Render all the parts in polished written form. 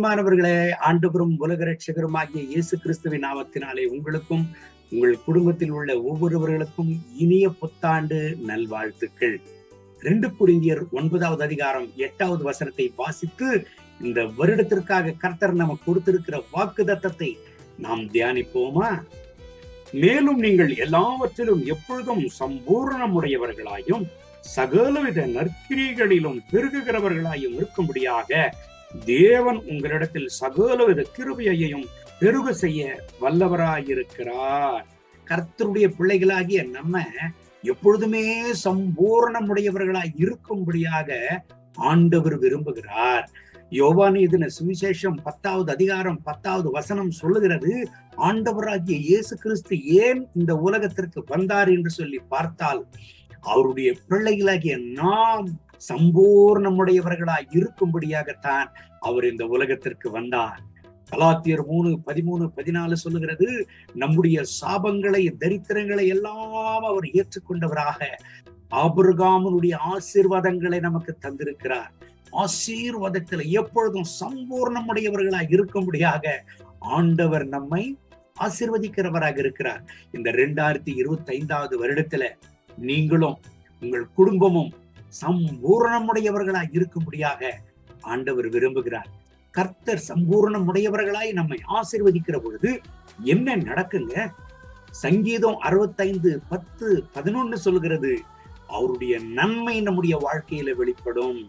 பிரியமானவர்களே, ஆண்டவரும் உலக ரட்சகருமாகிய இயேசு கிறிஸ்துவின் நாமத்தினாலே உங்களுக்கும் உங்கள் குடும்பத்தில் உள்ள ஒவ்வொருவர்களுக்கும் இனிய புத்தாண்டு நல்வாழ்த்துக்கள். 2 கொரிந்தியர் 9வது அதிகாரம் 8வது வசனத்தை வாசித்து இந்த வருடத்திற்காக கர்த்தர் நமக்கு கொடுத்திருக்கிற வாக்குத்தத்தத்தை நாம் தியானிப்போமா? மேலும் நீங்கள் எல்லாவற்றிலும் எப்பொழுதும் சம்பூர்ணமுடையவர்களாயும் சகலவித நற்கிரிகளிலும் பெருகுகிறவர்களாயும் இருக்கும்படியாக தேவன் உங்களிடத்தில் சகலவித கிருபையையும் பெருக செய்ய வல்லவராயிருக்கிறார். கர்த்தருடைய பிள்ளைகளாகிய நம்ம எப்பொழுதுமே சம்பூர்ணமுடையவர்களாய் இருக்கும்படியாக ஆண்டவர் விரும்புகிறார். யோவான் எழுதின சுவிசேஷம் 10வது அதிகாரம் 10வது வசனம் சொல்லுகிறது, ஆண்டவராகிய இயேசு கிறிஸ்து ஏன் இந்த உலகத்திற்கு வந்தார் என்று சொல்லி பார்த்தால், அவருடைய பிள்ளைகளாகிய நாம் சம்பூர்ணமுடையவர்களாய் இருக்கும்படியாகத்தான் அவர் இந்த உலகத்திற்கு வந்தார். கலாத்தியர் 3:13-14 சொல்லுகிறது, நம்முடைய சாபங்களை தரித்திரங்களை எல்லாம் அவர் ஏற்றுக்கொண்டவராக ஆபிரகாமுடைய ஆசீர்வாதங்களை நமக்கு தந்திருக்கிறார். ஆசீர்வாதத்தில் எப்பொழுதும் சம்பூர்ணமுடையவர்களாய் இருக்கும்படியாக ஆண்டவர் நம்மை ஆசீர்வதிக்கிறவராக இருக்கிறார். இந்த 2025வது வருடத்துல நீங்களும் உங்கள் குடும்பமும் சம்பூர்ணமுடையவர்களாய் இருக்கும்படியாக ஆண்டவர் விரும்புகிறார். கர்த்தர் சம்பூர்ணமுடையவர்களாய் நம்மை ஆசீர்வதிக்கிற பொழுது என்ன நடக்குங்க? சங்கீதம் 65:10-11 சொல்கிறது, அவருடைய நன்மை நம்முடைய வாழ்க்கையில வெளிப்படும்.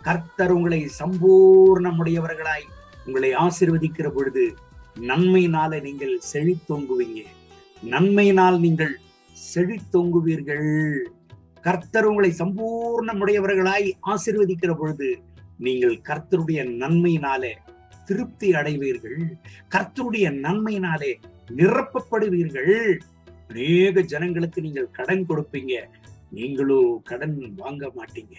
கர்த்தர் உங்களை சம்பூர்ணமுடையவர்களாய் உங்களை ஆசீர்வதிக்கிற பொழுது நன்மையினால நீங்கள் செழித்தோங்குவீங்க. நன்மையினால் நீங்கள் செழித்தோங்குவீர்கள். கர்த்தர் உங்களை சம்பூர்ணமுடையவர்களாய் ஆசீர்வதிக்கிற பொழுது நீங்கள் கர்த்தருடைய நன்மையினாலே திருப்தி அடைவீர்கள். கர்த்தருடைய நன்மையினாலே நிரப்பப்படுவீர்கள். அநேக ஜனங்களுக்கு நீங்கள் கடன் கொடுப்பீங்க, நீங்களோ கடன் வாங்க மாட்டீங்க.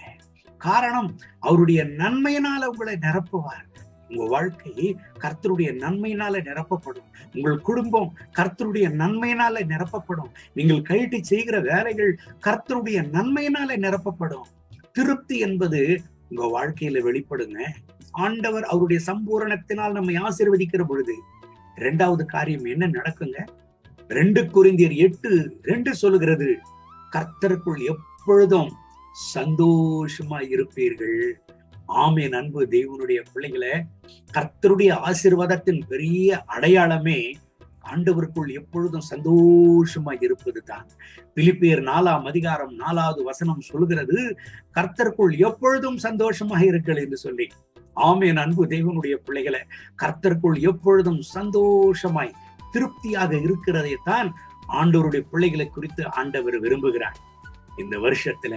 காரணம், அவருடைய நன்மையினால உங்களை நிரப்புவார். உங்க வாழ்க்கை கர்த்தருடைய நன்மையினால நிரப்பப்படும். உங்கள் குடும்பம் கர்த்தருடைய நன்மையினால நிரப்பப்படும். நீங்கள் கையிட்டு செய்கிற வேலைகள் கர்த்தருடைய நன்மையினால நிரப்பப்படும். திருப்தி என்பது உங்க வாழ்க்கையில வெளிப்படுங்க. ஆண்டவர் அவருடைய சம்பூரணத்தினால் நம்மை ஆசீர்வதிக்கிற பொழுது 2வது காரியம் என்ன நடக்குங்க? 2 கொரிந்தியர் 8:2 சொல்லுகிறது, கர்த்தருக்குள் எப்பொழுதும் சந்தோஷமா இருப்பீர்கள். ஆமென். அன்பு தேவனுடைய பிள்ளைகளை, கர்த்தருடைய ஆசீர்வாதத்தின் பெரிய அடையாளமே ஆண்டவருக்குள் எப்பொழுதும் சந்தோஷமா இருப்பது தான். பிலிப்பியர் 4ஆம் அதிகாரம் 4வது வசனம் சொல்கிறது, கர்த்தருக்குள் எப்பொழுதும் சந்தோஷமாக இருங்கள் என்று சொல்லி. ஆமென். அன்பு தேவனுடைய பிள்ளைகளை, கர்த்தருக்குள் எப்பொழுதும் சந்தோஷமாய் திருப்தியாக இருக்கிறதைத்தான் ஆண்டவருடைய பிள்ளைகளை குறித்து ஆண்டவர் விரும்புகிறார். இந்த வருஷத்துல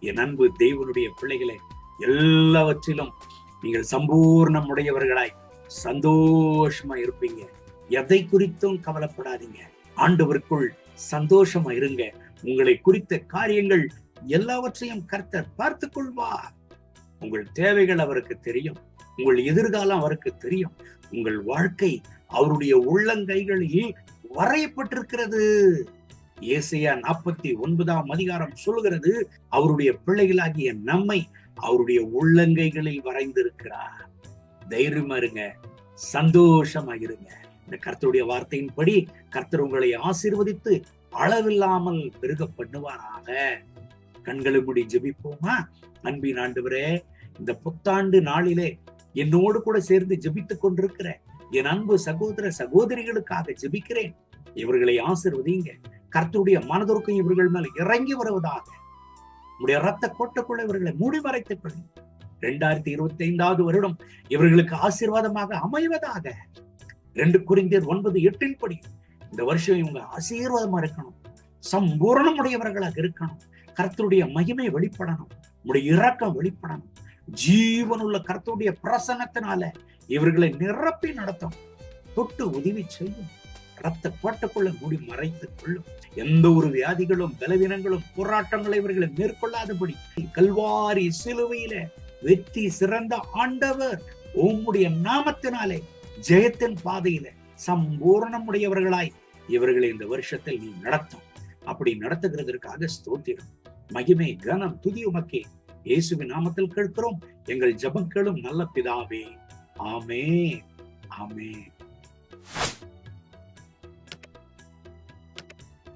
என் அன்பு தேவனுடைய பிள்ளைகளை, எல்லாவற்றிலும் நீங்கள் சம்பூர்ணமுடையவர்களாய் சந்தோஷமா இருப்பீங்க. எதை குறித்தும் கவலைப்படாதீங்க. ஆண்டவருக்குள் சந்தோஷமா இருங்க. உங்களை குறித்த காரியங்கள் எல்லாவற்றையும் கர்த்தர் பார்த்து கொள்வார். உங்கள் தேவைகள் அவருக்கு தெரியும். உங்கள் எதிர்காலம் அவருக்கு தெரியும். உங்கள் வாழ்க்கை அவருடைய உள்ளங்கைகளில் வரையப்பட்டிருக்கிறது. ஏசாயா 49ஆம் அதிகாரம் சொல்லுகிறது, அவருடைய பிள்ளைகளாகிய நம்மை அவருடைய உள்ளங்கைகளில் வரைந்திருக்கிறார். தைரியமா இருங்க, சந்தோஷமா இருங்க. இந்த கர்த்தருடைய வார்த்தையின்படி கர்த்தர் உங்களை ஆசீர்வதித்து அளவில்லாமல் பெருக பண்ணுவாராக. கண்களை மூடி ஜெபிப்போமா? அன்பின் ஆண்டவரே, இந்த புத்தாண்டு நாளிலே என்னோடு கூட சேர்ந்து ஜெபித்துக் கொண்டிருக்கிற என் அன்பு சகோதர சகோதரிகளுக்காக ஜெபிக்கிறேன். இவர்களை ஆசீர்வதிங்க. கர்த்தருடைய மனதிற்கும் இவர்கள் மேல் இறங்கி வருவதாக. உடைய ரத்த கோட்டைக்குள்ள இவர்களை மூடி மறைத்துக் கொள்ளும். 2025வது வருடம் இவர்களுக்கு ஆசீர்வாதமாக அமைவதாக. 2 கொரிந்தியர் 9:8 படி இந்த வருஷம் இவங்க ஆசீர்வாதமா இருக்கணும், சம்பூர்ணமுடையவர்களாக இருக்கணும். கர்த்தருடைய மகிமை வெளிப்படணும், உடைய இரக்கம் வெளிப்படணும். ஜீவனுள்ள கர்த்தருடைய பிரசன்னத்தினால இவர்களை நிரப்பி நடத்தும். தொட்டு உதவி செய்யும். ரத்த கோட்டைக்குள்ள மூடி மறைத்துக் கொள்ளும். எந்த ஒரு வியாதிகளும் பலவீனங்களும் போராட்டங்களை இவர்களை மேற்கொள்ளாதபடி கல்வாரி சிலுவையில வெற்றி சிறந்த ஆண்டவர் உம்முடைய நாமத்தினாலே ஜெயத்தின் பாதையில சம்பூர்ணமுடையவர்களாய் இவர்களை இந்த வருஷத்தில் நீ நடத்தும். அப்படி நடத்துகிறதற்காக ஸ்தோத்திரம். மகிமை கனம் துதி உமக்கே. இயேசுவின் நாமத்தில் கேட்கிறோம் எங்கள் ஜெபம் கேளும் நல்ல பிதாவே, ஆமே, ஆமே.